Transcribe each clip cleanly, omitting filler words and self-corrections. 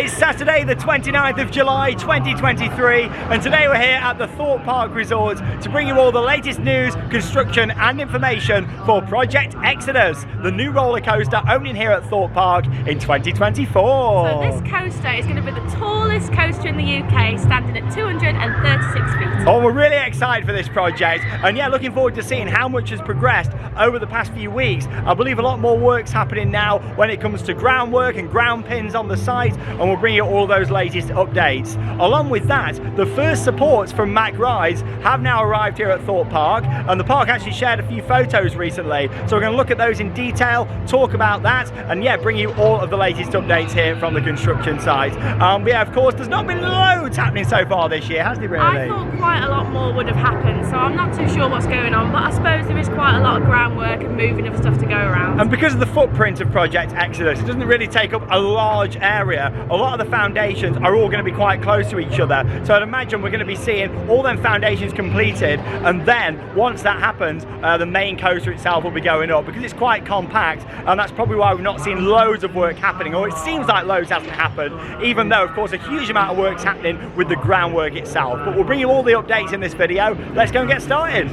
It's Saturday the 29th of July 2023 and today we're here at the THORPE Park Resort to bring you all the latest news, construction and information for Project Exodus, the new roller coaster opening here at THORPE Park in 2024. So this coaster is going to be the tallest coaster in the UK, standing at 236 feet. Oh, we're really excited for this project and yeah, looking forward to seeing how much has progressed over the past few weeks. I believe a lot more work's happening now when it comes to groundwork and ground pins on the site, and we'll bring you all those latest updates. Along with that, the first supports from Mack Rides have now arrived here at THORPE Park, and the park actually shared a few photos recently, so we're going to look at those in detail, talk about that, and yeah, bring you all of the latest updates here from the construction site. But yeah, of course, there's not been loads happening so far this year, has there really? I thought quite a lot more would have happened, so I'm not too sure what's going on, but I suppose there is quite a lot of groundwork and moving of stuff to go around. And because of the footprint of Project Exodus, it doesn't really take up a large area. A lot of the foundations are all going to be quite close to each other, so I'd imagine we're going to be seeing all them foundations completed, and then once that happens, the main coaster itself will be going up, because it's quite compact, and that's probably why we've not seen loads of work happening, or it seems like loads hasn't happened, even though of course a huge amount of work's happening with the groundwork itself. But we'll bring you all the updates in this video. Let's go and get started.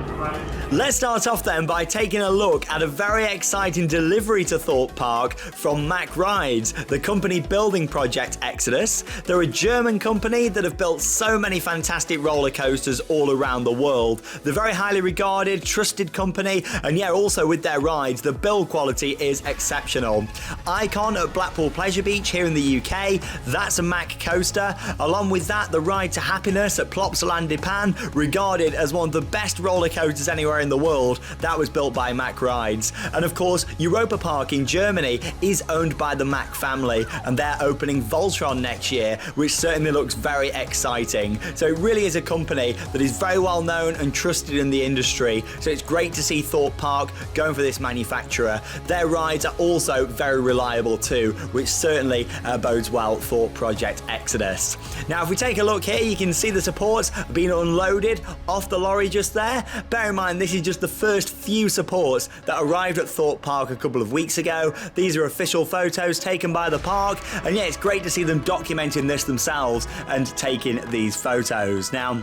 Let's start off then by taking a look at a very exciting delivery to THORPE Park from Mack Rides, the company building Project Exodus. They're a German company that have built so many fantastic roller coasters all around the world. They're very highly regarded, trusted company, and yeah, also with their rides, the build quality is exceptional. Icon at Blackpool Pleasure Beach here in the UK, that's a Mack coaster. Along with that, the Ride to Happiness at Plopsaland Japan, regarded as one of the best roller coasters anywhere in the world, that was built by Mack Rides. And of course, THORPE Park in Germany is owned by the Mack family, and they're opening Voltron next year, which certainly looks very exciting. So it really is a company that is very well known and trusted in the industry, so it's great to see THORPE Park going for this manufacturer. Their rides are also very reliable too, which certainly bodes well for Project Exodus. Now if we take a look here, you can see the supports being unloaded off the lorry just there. Bear in mind, this is just the first few supports that arrived at THORPE Park a couple of weeks ago. These are official photos taken by the park, and yeah, it's great to see them documenting this themselves and taking these photos. Now,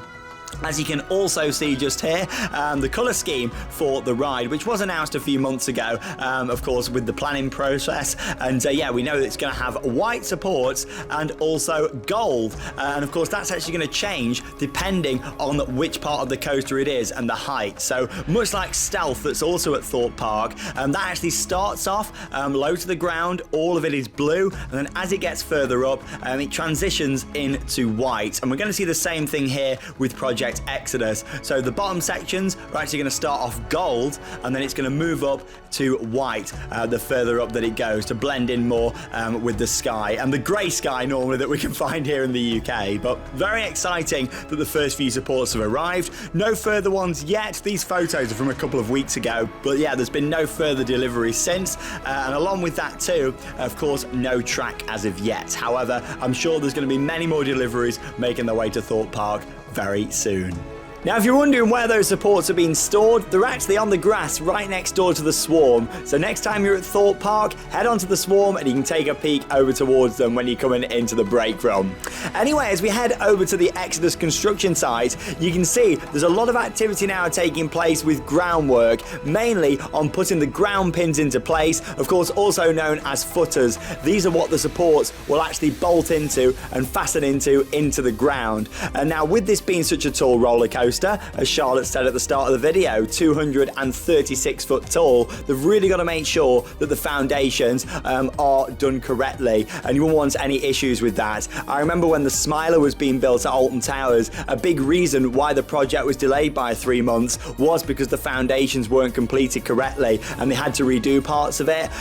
as you can also see just here, the colour scheme for the ride, which was announced a few months ago, of course, with the planning process. And yeah, we know that it's going to have white supports and also gold. And of course, that's actually going to change depending on which part of the coaster it is and the height. So much like Stealth, that's also at THORPE Park, that actually starts off low to the ground, all of it is blue, and then as it gets further up, it transitions into white. And we're going to see the same thing here with Project Exodus. So the bottom sections are actually going to start off gold, and then it's going to move up to white the further up that it goes, to blend in more with the sky and the grey sky normally that we can find here in the UK. But very exciting that the first few supports have arrived. No further ones yet. These photos are from a couple of weeks ago, but yeah, there's been no further delivery since, and along with that too, of course, no track as of yet. However, I'm sure there's going to be many more deliveries making their way to THORPE Park very soon. Now, if you're wondering where those supports are being stored, they're actually on the grass right next door to the Swarm. So next time you're at THORPE Park, head onto the Swarm and you can take a peek over towards them when you're coming into the break room. Anyway, as we head over to the Exodus construction site, you can see there's a lot of activity now taking place with groundwork, mainly on putting the ground pins into place, of course also known as footers. These are what the supports will actually bolt into and fasten into the ground. And now, with this being such a tall roller coaster, as Charlotte said at the start of the video, 236 foot tall, they've really got to make sure that the foundations are done correctly, and you won't want any issues with that. I remember when the Smiler was being built at Alton Towers, a big reason why the project was delayed by 3 months was because the foundations weren't completed correctly and they had to redo parts of it.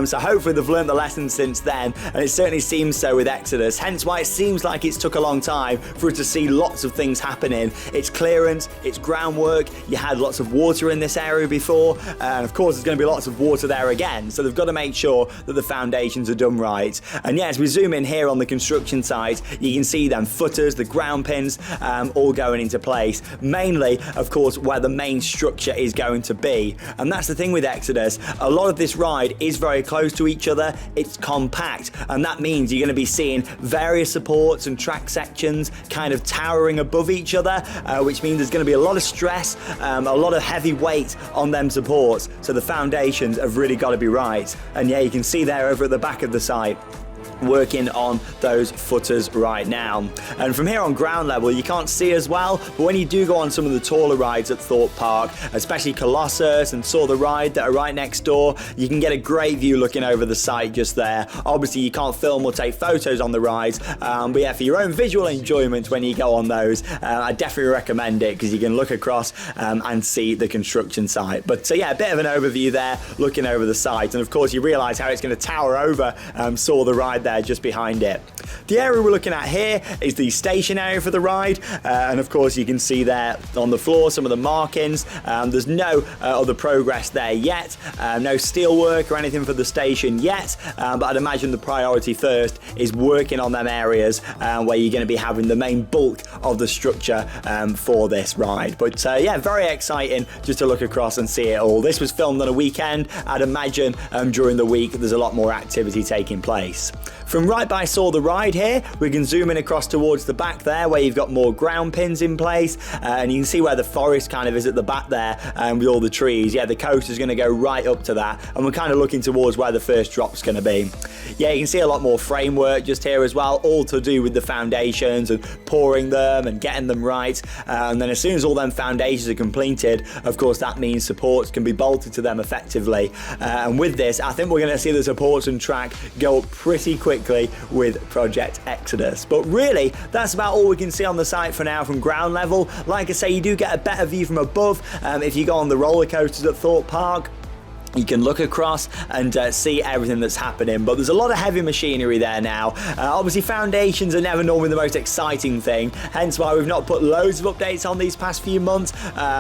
So hopefully they've learned the lesson since then, and it certainly seems so with Exodus, hence why it seems like it's took a long time for us to see lots of things happening. It's clearer clearance, it's groundwork. You had lots of water in this area before, and of course there's going to be lots of water there again, so they've got to make sure that the foundations are done right. And yeah, as we zoom in here on the construction site, you can see them footers, the ground pins, all going into place, mainly of course where the main structure is going to be. And that's the thing with Exodus, a lot of this ride is very close to each other, it's compact, and that means you're going to be seeing various supports and track sections kind of towering above each other, which means there's going to be a lot of stress, a lot of heavy weight on them supports, so the foundations have really got to be right. And yeah, you can see there over at the back of the site, working on those footers right now. And from here on ground level, you can't see as well, but when you do go on some of the taller rides at Thorpe Park, especially Colossus and Saw the Ride that are right next door, you can get a great view looking over the site just there. Obviously you can't film or take photos on the rides, but yeah, for your own visual enjoyment when you go on those, I definitely recommend it, because you can look across and see the construction site. But yeah, a bit of an overview there looking over the site, and of course you realise how it's going to tower over Saw the Ride there just behind it. The area we're looking at here is the station area for the ride, and of course you can see there on the floor some of the markings. There's no other progress there yet, no steelwork or anything for the station yet, but I'd imagine the priority first is working on them areas where you're going to be having the main bulk of the structure for this ride. But yeah, very exciting just to look across and see it all. This was filmed on a weekend. I'd imagine during the week there's a lot more activity taking place. From right by Saw the Ride here, we can zoom in across towards the back there where you've got more ground pins in place, and you can see where the forest kind of is at the back there with all the trees. Yeah, the coaster's going to go right up to that, and we're kind of looking towards where the first drop's going to be. Yeah, you can see a lot more framework just here as well, all to do with the foundations and pouring them and getting them right. And then as soon as all them foundations are completed, of course that means supports can be bolted to them effectively. And with this, I think we're going to see the supports and track go up pretty quickly with Project Exodus. But really, that's about all we can see on the site for now from ground level. Like I say, you do get a better view from above if you go on the roller coasters at Thorpe Park. You can look across and see everything that's happening, but there's a lot of heavy machinery there now. Obviously foundations are never normally the most exciting thing, hence why we've not put loads of updates on these past few months.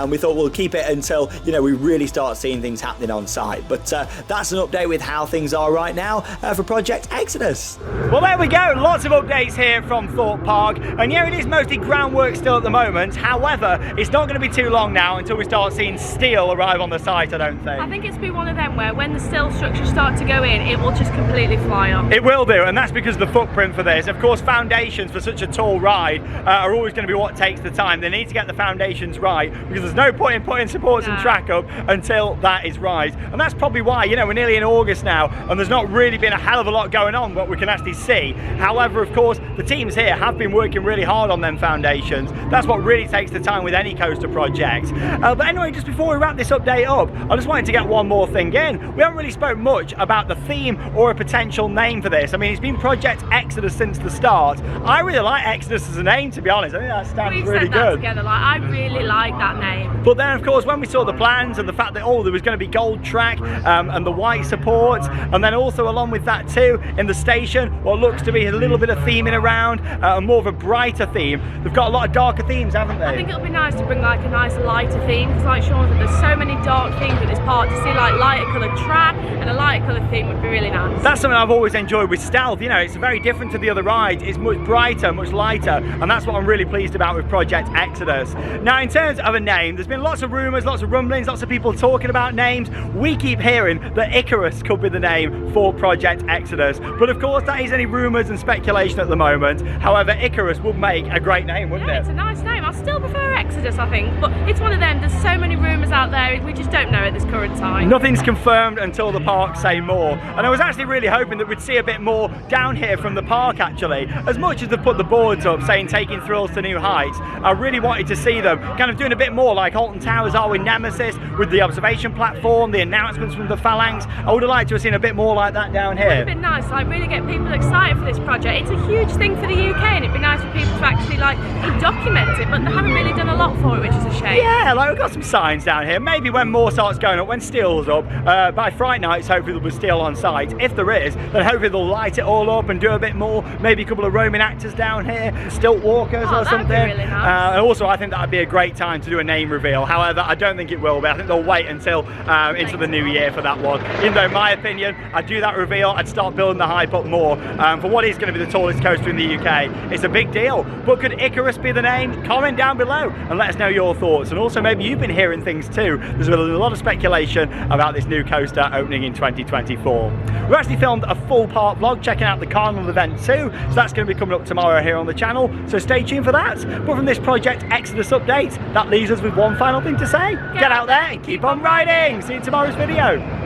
We thought we'll keep it until we really start seeing things happening on site. But that's an update with how things are right now for Project Exodus. Well, there we go, lots of updates here from Thorpe Park, and yeah, it is mostly groundwork still at the moment. However, it's not going to be too long now until we start seeing steel arrive on the site, I don't think. I think it's been one of them where when the steel structures start to go in, it will just completely fly off. It will do, and that's because of the footprint for this. Of course, foundations for such a tall ride are always going to be what takes the time. They need to get the foundations right, because there's no point in putting supports and track up until that is right. And that's probably why, we're nearly in August now, and there's not really been a hell of a lot going on what we can actually see. However, of course, the teams here have been working really hard on them foundations. That's what really takes the time with any coaster project. But anyway, just before we wrap this update up, I just wanted to get one more thing in. We haven't really spoke much about the theme or a potential name for this. I mean, it's been Project Exodus since the start. I really like Exodus as a name, to be honest. I think that stands really good. Together. I really like that name. But then, of course, when we saw the plans and the fact that there was going to be gold track and the white supports, and then also along with that too, in the station, what looks to be a little bit of theming around, more of a brighter theme. They've got a lot of darker themes, haven't they? I think it'll be nice to bring like a nice lighter theme, because like Sean said, there's so many dark themes at this park. To see like lighter coloured track and a lighter coloured theme would be really nice. That's something I've always enjoyed with Stealth. It's very different to the other rides. It's much brighter, much lighter, and that's what I'm really pleased about with Project Exodus. Now, in terms of a name, there's been lots of rumours, lots of rumblings, lots of people talking about names. We keep hearing that Icarus could be the name for Project Exodus, but of course that is only rumours and speculation at the moment. However, Icarus would make a great name, wouldn't it? It's a nice name. I still prefer Exodus, I think, but it's one of them, there's so many rumours out there, we just don't know at this current time. Nothing's confirmed until the park say more, and I was actually really hoping that we'd see a bit more down here from the park actually. As much as they've put the boards up saying taking thrills to new heights, I really wanted to see them kind of doing a bit more like Alton Towers are with Nemesis, with the observation platform, the announcements from the Phalanx. I would have liked to have seen a bit more like that down here. It would have been nice, like really get people excited for this project. It's a huge thing for the UK, and it'd be nice for people to actually like document it, but they haven't really done a lot for it, which is a shame. Yeah, like we've got some signs down here. Maybe when more starts going up, when steel's up, up. By Friday nights, hopefully there'll be steel on site. If there is, then hopefully they'll light it all up and do a bit more. Maybe a couple of roaming actors down here, stilt walkers or something. That'd be really nice. And also, I think that'd be a great time to do a name reveal. However, I don't think it will be. I think they'll wait until into the new year for that one. Even though, in my opinion, I'd do that reveal, I'd start building the hype up more. For what is going to be the tallest coaster in the UK, it's a big deal. But could Icarus be the name? Comment down below and let us know your thoughts. And also, maybe you've been hearing things too. There's been a lot of speculation about this new coaster opening in 2024. We've actually filmed a full part vlog checking out the Carnival event too, so that's going to be coming up tomorrow here on the channel, so stay tuned for that. But from this Project Exodus update, that leaves us with one final thing to say. Get out there and keep on riding. See you in tomorrow's video.